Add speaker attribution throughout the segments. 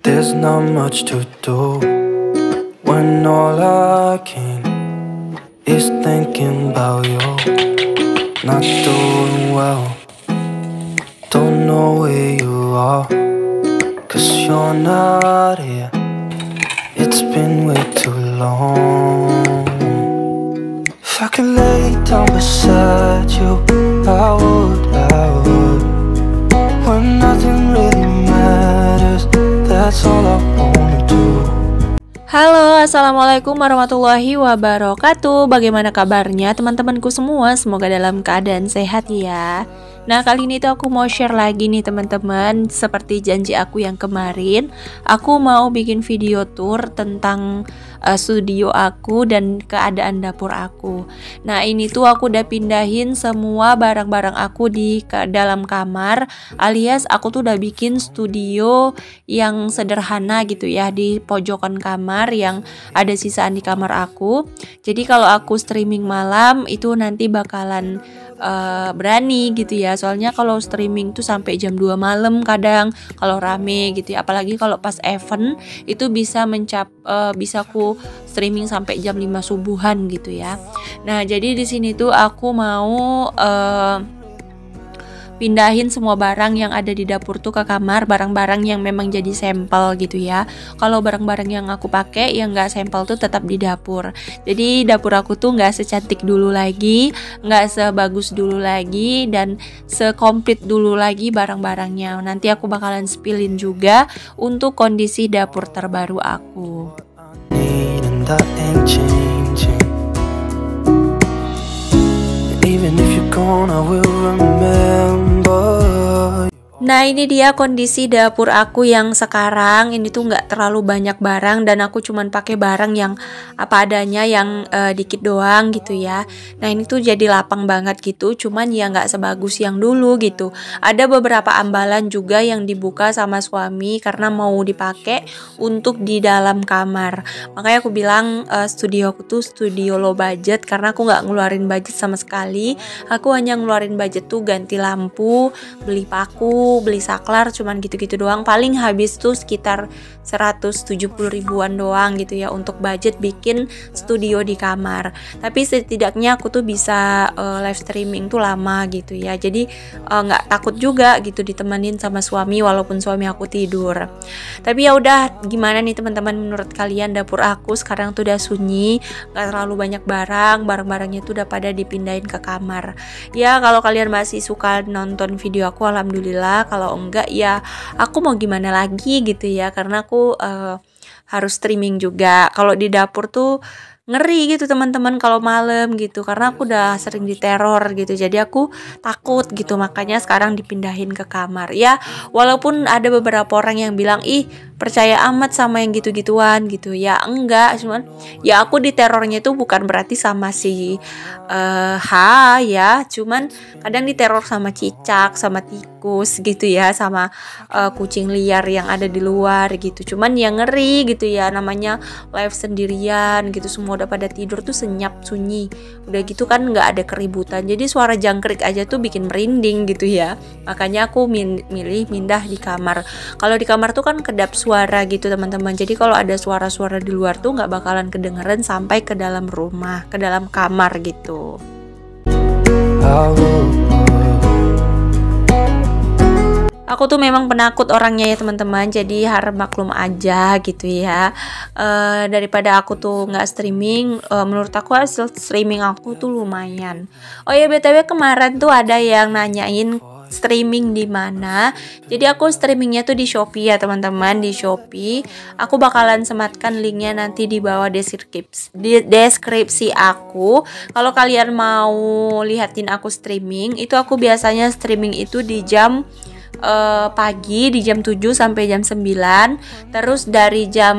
Speaker 1: There's not much to do when all I can is thinking about you. Not doing well, don't know where you are, 'cause you're not here. It's been way too long. If I could lay down beside you, I would. When nothing really matters, that's all I wanna do.
Speaker 2: Halo, assalamualaikum warahmatullahi wabarakatuh. Bagaimana kabarnya teman-temanku semua? Semoga dalam keadaan sehat ya. Nah, kali ini tuh aku mau share lagi nih teman-teman. Seperti janji aku yang kemarin, aku mau bikin video tour tentang studio aku dan keadaan dapur aku. Nah, ini tuh aku udah pindahin semua barang-barang aku di dalam kamar, alias aku tuh udah bikin studio yang sederhana gitu ya di pojokan kamar yang ada sisaan di kamar aku. Jadi kalau aku streaming malam itu nanti bakalan berani gitu ya, soalnya kalau streaming tuh sampai jam 2 malam kadang kalau rame gitu ya, apalagi kalau pas event itu bisa bisa aku streaming sampai jam 5 subuhan gitu ya. Nah, jadi di sini tuh aku mau pindahin semua barang yang ada di dapur tuh ke kamar, barang-barang yang memang jadi sampel gitu ya. Kalau barang-barang yang aku pakai yang nggak sampel tuh tetap di dapur. Jadi dapur aku tuh nggak secantik dulu lagi, nggak sebagus dulu lagi, dan sekomplit dulu lagi barang-barangnya. Nanti aku bakalan spillin juga untuk kondisi dapur terbaru aku. Even if you're gone, I will remember. Nah, ini dia kondisi dapur aku yang sekarang. Ini tuh nggak terlalu banyak barang dan aku cuman pakai barang yang apa adanya, yang dikit doang gitu ya. Nah, ini tuh jadi lapang banget gitu, cuman ya nggak sebagus yang dulu gitu. Ada beberapa ambalan juga yang dibuka sama suami karena mau dipakai untuk di dalam kamar. Makanya aku bilang studio aku tuh studio low budget karena aku nggak ngeluarin budget sama sekali. Aku hanya ngeluarin budget tuh ganti lampu, beli paku, beli saklar, cuman gitu-gitu doang. Paling habis tuh sekitar 170 ribuan doang gitu ya untuk budget bikin studio di kamar. Tapi setidaknya aku tuh bisa live streaming tuh lama gitu ya. Jadi nggak takut juga gitu ditemenin sama suami walaupun suami aku tidur. Tapi ya udah, gimana nih teman-teman, menurut kalian dapur aku sekarang tuh udah sunyi, nggak terlalu banyak barang-barangnya tuh udah pada dipindahin ke kamar. Ya kalau kalian masih suka nonton video aku, alhamdulillah. Kalau enggak ya aku mau gimana lagi gitu ya, karena aku harus streaming juga. Kalau di dapur tuh ngeri gitu teman-teman kalau malam gitu, karena aku udah sering diteror gitu, jadi aku takut gitu, makanya sekarang dipindahin ke kamar. Ya walaupun ada beberapa orang yang bilang ih percaya amat sama yang gitu-gituan gitu ya, enggak, cuman ya aku diterornya itu bukan berarti sama si ya, cuman kadang diteror sama cicak, sama tikus gitu ya, sama kucing liar yang ada di luar gitu. Cuman yang ngeri gitu ya, namanya live sendirian gitu, semua udah pada tidur tuh senyap sunyi, udah gitu kan nggak ada keributan, jadi suara jangkrik aja tuh bikin merinding gitu ya. Makanya aku milih pindah di kamar. Kalau di kamar tuh kan kedap suara gitu teman-teman, jadi kalau ada suara-suara di luar tuh nggak bakalan kedengeran sampai ke dalam rumah, ke dalam kamar gitu. Aku tuh memang penakut orangnya ya teman-teman, jadi harap maklum aja gitu ya. Daripada aku tuh nggak streaming, menurut aku hasil streaming aku tuh lumayan. Oh ya, BTW kemarin tuh ada yang nanyain streaming di mana. Jadi aku streamingnya tuh di Shopee ya teman-teman, di Shopee. Aku bakalan sematkan linknya nanti di bawah deskripsi aku. Kalau kalian mau lihatin aku streaming, itu aku biasanya streaming itu di jam pagi, di jam 7 sampai jam 9, terus dari jam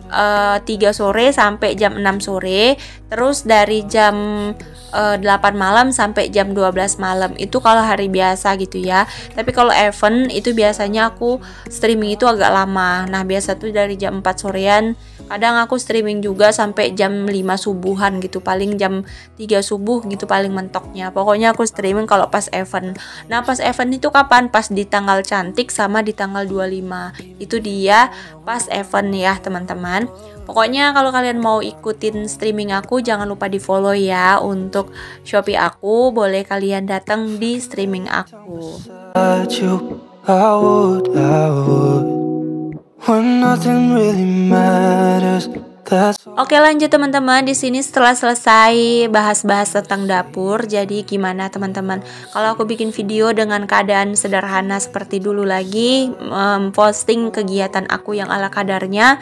Speaker 2: 3 sore sampai jam 6 sore, terus dari jam 8 malam sampai jam 12 malam. Itu kalau hari biasa gitu ya. Tapi kalau event itu biasanya aku streaming itu agak lama. Nah, biasa tuh dari jam 4 sorean Kadang aku streaming juga sampai jam 5 subuhan gitu, paling jam 3 subuh gitu paling mentoknya. Pokoknya aku streaming kalau pas event. Nah pas event itu kapan? Pas di tanggal cantik sama di tanggal 25. Itu dia pas event ya teman-teman. Pokoknya kalau kalian mau ikutin streaming aku, jangan lupa di follow ya. Untuk Shopee aku, boleh kalian datang di streaming aku. Oke lanjut teman-teman, di sini setelah selesai bahas-bahas tentang dapur, jadi gimana teman-teman? Kalau aku bikin video dengan keadaan sederhana seperti dulu lagi, posting kegiatan aku yang ala kadarnya,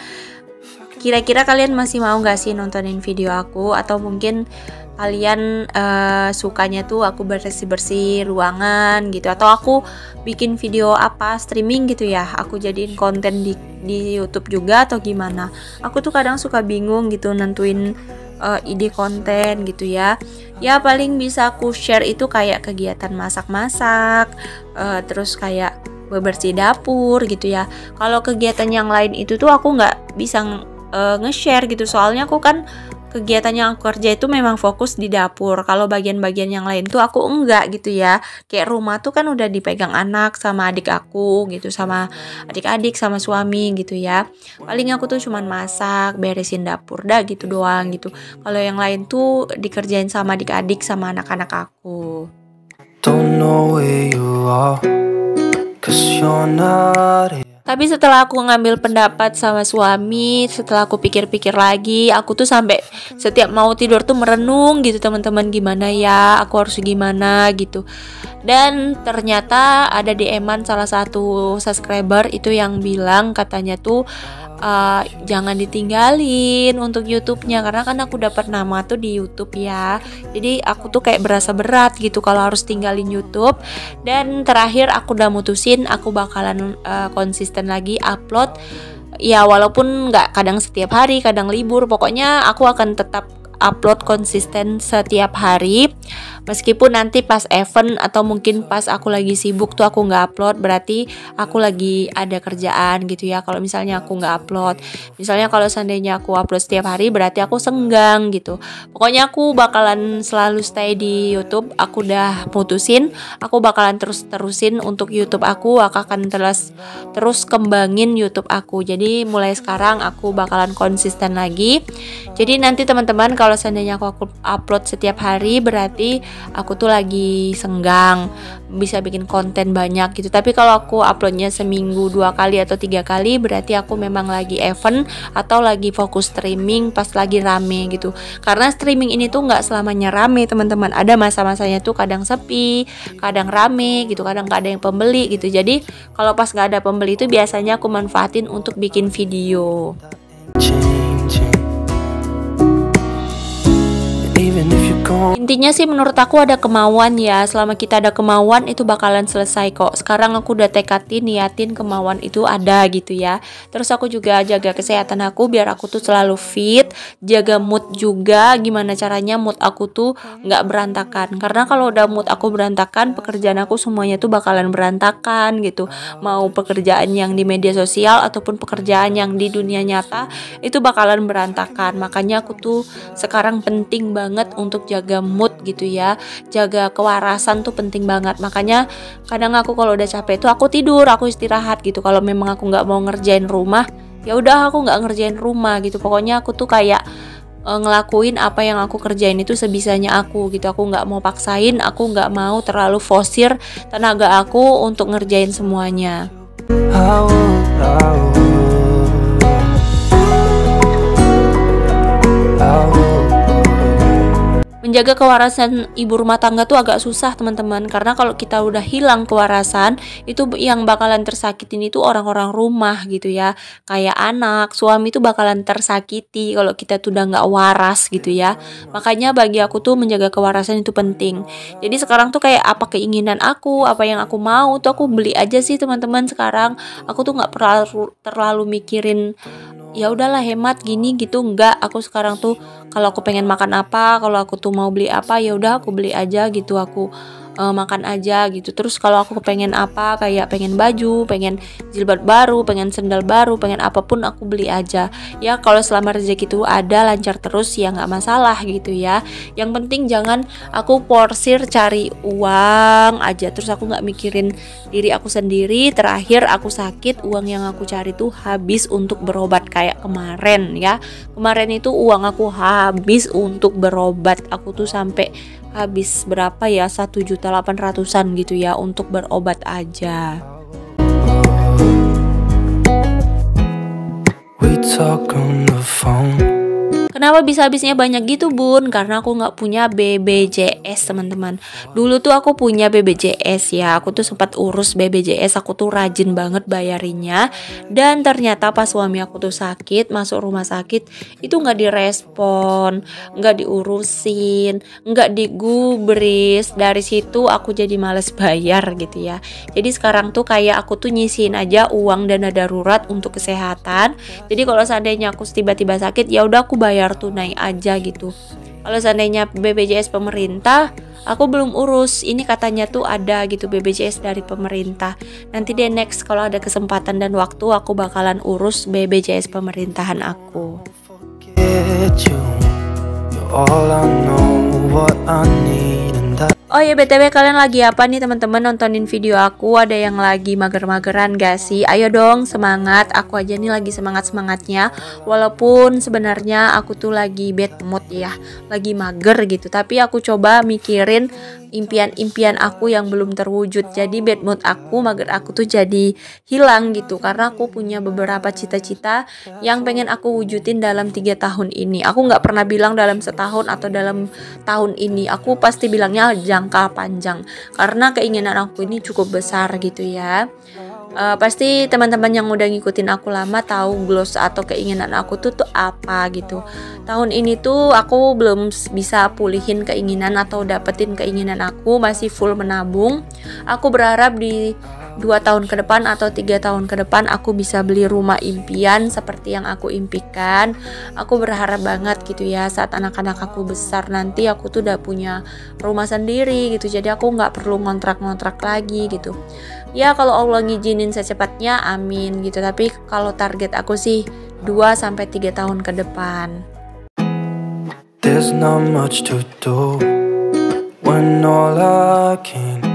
Speaker 2: kira-kira kalian masih mau gak sih nontonin video aku? Atau mungkin kalian sukanya tuh aku bersih-bersih ruangan gitu, atau aku bikin video apa streaming gitu ya, aku jadiin konten di YouTube juga atau gimana? Aku tuh kadang suka bingung gitu nentuin ide konten gitu ya. Ya paling bisa aku share itu kayak kegiatan masak-masak, terus kayak bebersih dapur gitu ya. Kalau kegiatan yang lain itu tuh aku nggak bisa nge-share gitu, soalnya aku kan kegiatan yang aku kerja itu memang fokus di dapur. Kalau bagian-bagian yang lain tuh aku enggak gitu ya. Kayak rumah tuh kan udah dipegang anak sama adik aku gitu, sama adik-adik sama suami gitu ya. Paling aku tuh cuman masak, beresin dapur dah gitu doang gitu. Kalau yang lain tuh dikerjain sama adik-adik sama anak-anak aku.
Speaker 1: Don't know where you are, 'cause you're not here.
Speaker 2: Tapi setelah aku ngambil pendapat sama suami, setelah aku pikir-pikir lagi, aku tuh sampai setiap mau tidur tuh merenung gitu teman-teman, gimana ya, aku harus gimana gitu. Dan ternyata ada DM-an salah satu subscriber itu yang bilang katanya tuh jangan ditinggalin untuk YouTube-nya, karena kan aku dapat nama tuh di YouTube ya. Jadi aku tuh kayak berasa berat gitu kalau harus tinggalin YouTube. Dan terakhir aku udah mutusin aku bakalan konsisten lagi upload. Ya walaupun nggak kadang setiap hari, kadang libur, pokoknya aku akan tetap upload konsisten setiap hari. Meskipun nanti pas event atau mungkin pas aku lagi sibuk tuh aku nggak upload, berarti aku lagi ada kerjaan gitu ya. Kalau misalnya aku nggak upload, misalnya kalau seandainya aku upload setiap hari, berarti aku senggang gitu. Pokoknya aku bakalan selalu stay di YouTube. Aku udah putusin, aku bakalan terusin untuk YouTube aku akan terus kembangin YouTube aku. Jadi mulai sekarang aku bakalan konsisten lagi. Jadi nanti teman-teman, kalau seandainya aku upload setiap hari, berarti aku tuh lagi senggang, bisa bikin konten banyak gitu. Tapi kalau aku uploadnya seminggu 2 kali atau 3 kali, berarti aku memang lagi event atau lagi fokus streaming pas lagi rame gitu. Karena streaming ini tuh nggak selamanya rame teman-teman, ada masa-masanya tuh kadang sepi, kadang rame gitu, kadang nggak ada yang pembeli gitu. Jadi kalau pas nggak ada pembeli itu biasanya aku manfaatin untuk bikin video. Intinya sih menurut aku ada kemauan ya. Selama kita ada kemauan itu bakalan selesai kok. Sekarang aku udah tekatin, niatin kemauan itu ada gitu ya. Terus aku juga jaga kesehatan aku biar aku tuh selalu fit. Jaga mood juga, gimana caranya mood aku tuh gak berantakan. Karena kalau udah mood aku berantakan, pekerjaan aku semuanya tuh bakalan berantakan gitu. Mau pekerjaan yang di media sosial ataupun pekerjaan yang di dunia nyata, itu bakalan berantakan. Makanya aku tuh sekarang penting banget untuk jaga mood gitu ya, jaga kewarasan tuh penting banget. Makanya kadang aku kalau udah capek tuh aku tidur, aku istirahat gitu. Kalau memang aku nggak mau ngerjain rumah, ya udah aku nggak ngerjain rumah gitu. Pokoknya aku tuh kayak ngelakuin apa yang aku kerjain itu sebisanya aku gitu. Aku nggak mau paksain, aku nggak mau terlalu forsir tenaga aku untuk ngerjain semuanya. Menjaga kewarasan ibu rumah tangga tuh agak susah teman-teman, karena kalau kita udah hilang kewarasan, itu yang bakalan tersakitin itu orang-orang rumah gitu ya, kayak anak, suami tuh bakalan tersakiti kalau kita tuh udah nggak waras gitu ya. Makanya bagi aku tuh menjaga kewarasan itu penting. Jadi sekarang tuh kayak apa keinginan aku, apa yang aku mau tuh aku beli aja sih teman-teman. Sekarang aku tuh nggak terlalu mikirin ya udahlah hemat gini gitu, enggak. Aku sekarang tuh kalau aku pengen makan apa, kalau aku tuh mau beli apa, ya udah aku beli aja gitu. Aku makan aja gitu. Terus kalau aku pengen apa, kayak pengen baju, pengen jilbab baru, pengen sendal baru, pengen apapun aku beli aja. Ya kalau selama rezeki itu ada lancar terus ya nggak masalah gitu ya. Yang penting jangan aku porsir cari uang aja, terus aku nggak mikirin diri aku sendiri. Terakhir aku sakit, uang yang aku cari tuh habis untuk berobat kayak kemarin ya. Kemarin itu uang aku habis untuk berobat. Aku tuh sampai habis berapa ya, 1.800.000-an gitu ya untuk berobat aja.
Speaker 1: We talk on the phone.
Speaker 2: Kenapa bisa habisnya banyak gitu bun? Karena aku nggak punya BPJS teman-teman. Dulu tuh aku punya BPJS ya. Aku tuh sempat urus BPJS. Aku tuh rajin banget bayarinnya. Dan ternyata pas suami aku tuh sakit, masuk rumah sakit, itu nggak direspon, nggak diurusin, nggak digubris. Dari situ aku jadi males bayar gitu ya. Jadi sekarang tuh kayak aku tuh nyisihin aja uang dana darurat untuk kesehatan. Jadi kalau seandainya aku tiba-tiba sakit, ya udah aku bayar tunai aja gitu. Kalau seandainya BPJS pemerintah, aku belum urus. Ini katanya tuh ada gitu BPJS dari pemerintah. Nanti deh next kalau ada kesempatan dan waktu aku bakalan urus BPJS pemerintahan aku.
Speaker 1: Forget you. You're all I know, what I need, and that.
Speaker 2: Oh ya BTW, kalian lagi apa nih teman-teman nontonin video aku? Ada yang lagi mager-mageran gak sih? Ayo dong semangat, aku aja nih lagi semangat-semangatnya. Walaupun sebenarnya aku tuh lagi bad mood ya, lagi mager gitu. Tapi aku coba mikirin impian-impian aku yang belum terwujud. Jadi bad mood aku, mager aku tuh jadi hilang gitu. Karena aku punya beberapa cita-cita yang pengen aku wujudin dalam 3 tahun ini. Aku gak pernah bilang dalam setahun atau dalam tahun ini. Aku pasti bilangnya jangka panjang, karena keinginan aku ini cukup besar gitu ya. Pasti teman-teman yang udah ngikutin aku lama tahu goals atau keinginan aku tuh apa gitu. Tahun ini tuh aku belum bisa pulihin keinginan atau dapetin keinginan aku, masih full menabung. Aku berharap di 2 tahun ke depan atau 3 tahun ke depan aku bisa beli rumah impian seperti yang aku impikan. Aku berharap banget gitu ya, saat anak-anak aku besar nanti aku tuh udah punya rumah sendiri gitu. Jadi aku nggak perlu ngontrak-ngontrak lagi gitu. Ya kalau Allah ngizinin secepatnya amin gitu. Tapi kalau target aku sih 2-3 tahun ke depan.
Speaker 1: There's not much to do when all I can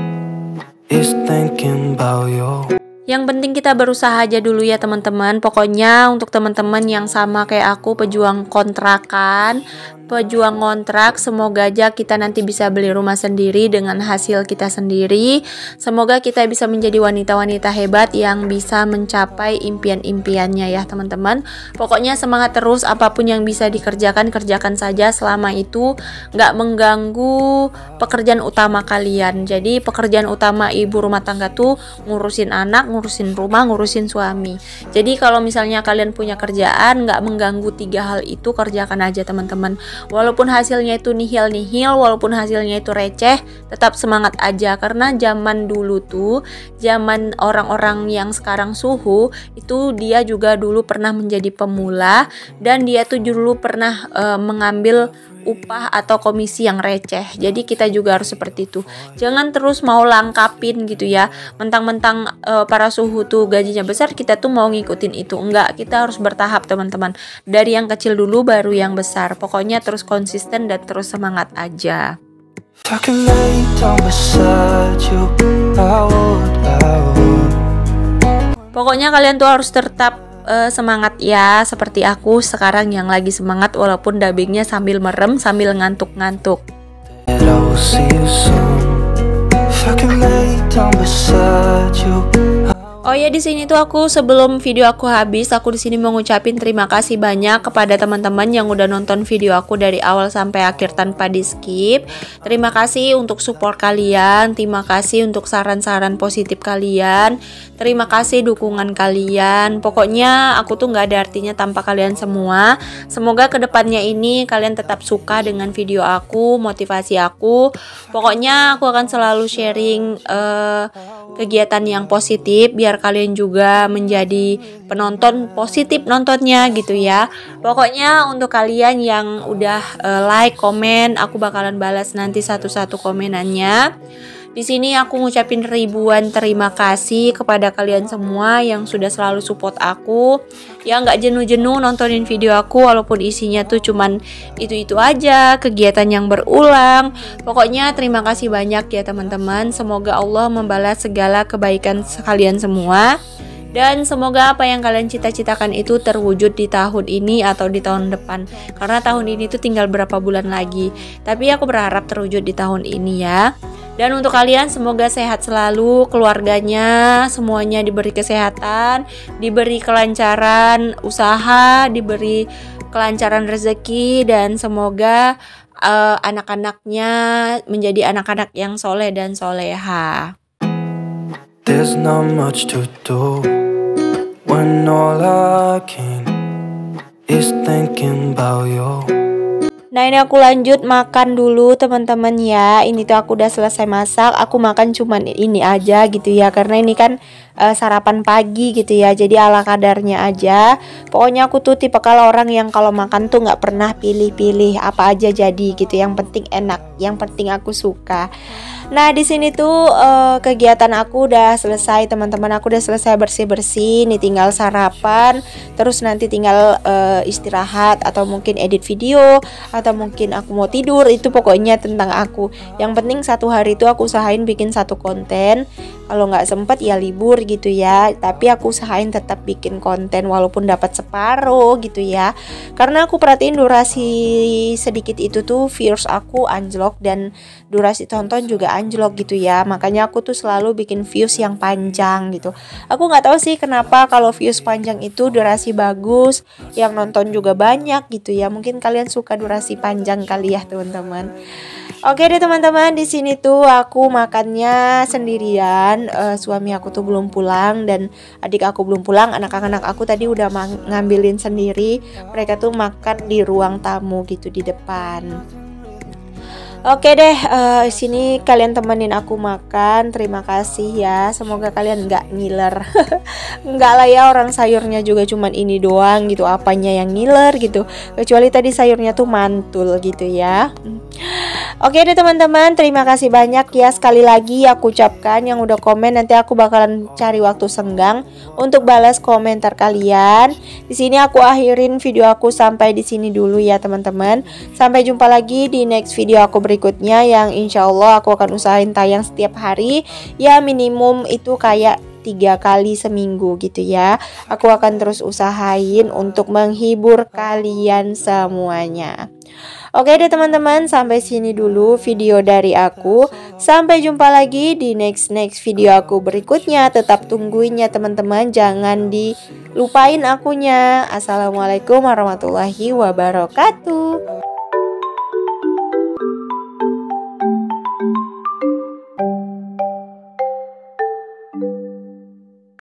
Speaker 1: is thinking about you.
Speaker 2: Yang penting kita berusaha aja dulu ya teman-teman. Pokoknya untuk teman-teman yang sama kayak aku, pejuang kontrakan, pejuang ngontrak, semoga aja kita nanti bisa beli rumah sendiri dengan hasil kita sendiri. Semoga kita bisa menjadi wanita-wanita hebat yang bisa mencapai impian-impiannya ya teman-teman. Pokoknya semangat terus, apapun yang bisa dikerjakan, kerjakan saja selama itu nggak mengganggu pekerjaan utama kalian. Jadi pekerjaan utama ibu rumah tangga tuh ngurusin anak, ngurusin rumah, ngurusin suami. Jadi kalau misalnya kalian punya kerjaan nggak mengganggu 3 hal itu, kerjakan aja teman-teman. Walaupun hasilnya itu nihil-nihil, walaupun hasilnya itu receh, tetap semangat aja. Karena zaman dulu tuh, zaman orang-orang yang sekarang suhu, itu dia juga dulu pernah menjadi pemula, dan dia tuh dulu pernah mengambil upah atau komisi yang receh. Jadi kita juga harus seperti itu. Jangan terus mau langkapin gitu ya. Mentang-mentang para suhu tuh gajinya besar, kita tuh mau ngikutin itu. Enggak, kita harus bertahap teman-teman. Dari yang kecil dulu baru yang besar. Pokoknya terus konsisten dan terus semangat aja.
Speaker 1: If I can lay down beside you, I would.
Speaker 2: Pokoknya kalian tuh harus tetap semangat ya, seperti aku sekarang yang lagi semangat walaupun dubbingnya sambil merem, sambil ngantuk-ngantuk.
Speaker 1: I will see you soon. If I can lay down beside you.
Speaker 2: Oh ya, di sini tuh aku sebelum video aku habis, aku di sini mau ngucapin terima kasih banyak kepada teman-teman yang udah nonton video aku dari awal sampai akhir tanpa di skip. Terima kasih untuk support kalian, terima kasih untuk saran-saran positif kalian, terima kasih dukungan kalian. Pokoknya aku tuh nggak ada artinya tanpa kalian semua. Semoga kedepannya ini kalian tetap suka dengan video aku, motivasi aku. Pokoknya aku akan selalu sharing kegiatan yang positif biar kalian juga menjadi penonton positif nontonnya gitu ya. Pokoknya untuk kalian yang udah like, komen, aku bakalan balas nanti satu-satu komenannya. Di sini aku ngucapin ribuan terima kasih kepada kalian semua yang sudah selalu support aku, yang nggak jenuh-jenuh nontonin video aku walaupun isinya tuh cuman itu-itu aja, kegiatan yang berulang. Pokoknya terima kasih banyak ya teman-teman. Semoga Allah membalas segala kebaikan kalian semua. Dan semoga apa yang kalian cita-citakan itu terwujud di tahun ini atau di tahun depan. Karena tahun ini tuh tinggal berapa bulan lagi. Tapi aku berharap terwujud di tahun ini ya. Dan untuk kalian semoga sehat selalu, keluarganya semuanya diberi kesehatan, diberi kelancaran usaha, diberi kelancaran rezeki, dan semoga anak-anaknya menjadi anak-anak yang soleh dan soleha.
Speaker 1: There's not much to do when all I can is thinking about you.
Speaker 2: Nah ini aku lanjut makan dulu teman-teman ya. Ini tuh aku udah selesai masak. Aku makan cuman ini aja gitu ya. Karena ini kan sarapan pagi gitu ya. Jadi ala kadarnya aja. Pokoknya aku tuh tipe kalau orang yang kalau makan tuh nggak pernah pilih-pilih apa aja jadi gitu. Yang penting enak. Yang penting aku suka. Nah di sini tuh kegiatan aku udah selesai teman-teman. Aku udah selesai bersih-bersih. Nih tinggal sarapan. Terus nanti tinggal istirahat atau mungkin edit video atau mungkin aku mau tidur. Itu pokoknya tentang aku. Yang penting satu hari itu aku usahain bikin satu konten. Kalau nggak sempet ya libur gitu ya. Tapi aku usahain tetap bikin konten walaupun dapat separuh gitu ya. Karena aku perhatiin durasi sedikit itu tuh views aku anjlok dan durasi tonton juga anjlok gitu ya. Makanya aku tuh selalu bikin views yang panjang gitu. Aku nggak tahu sih kenapa kalau views panjang itu durasi bagus, yang nonton juga banyak gitu ya. Mungkin kalian suka durasi panjang kali ya teman-teman. Oke deh teman-teman, di sini tuh aku makannya sendirian. Suami aku tuh belum pulang dan adik aku belum pulang. Anak-anak aku tadi udah ngambilin sendiri. Mereka tuh makan di ruang tamu gitu di depan. Oke deh, sini kalian temenin aku makan. Terima kasih ya. Semoga kalian nggak ngiler. Nggak lah ya, orang sayurnya juga cuman ini doang gitu. Apanya yang ngiler gitu. Kecuali tadi sayurnya tuh mantul gitu ya. Oke deh teman-teman, terima kasih banyak ya. Sekali lagi aku ucapkan yang udah komen, nanti aku bakalan cari waktu senggang untuk balas komentar kalian. Di sini aku akhirin video aku sampai di sini dulu ya teman-teman. Sampai jumpa lagi di next video aku berikutnya yang insya Allah aku akan usahain tayang setiap hari. Ya minimum itu kayak 3 kali seminggu gitu ya. Aku akan terus usahain untuk menghibur kalian semuanya. Oke deh teman-teman, sampai sini dulu video dari aku. Sampai jumpa lagi di next video aku berikutnya. Tetap tungguin ya teman-teman, jangan dilupain akunya. Assalamualaikum warahmatullahi wabarakatuh.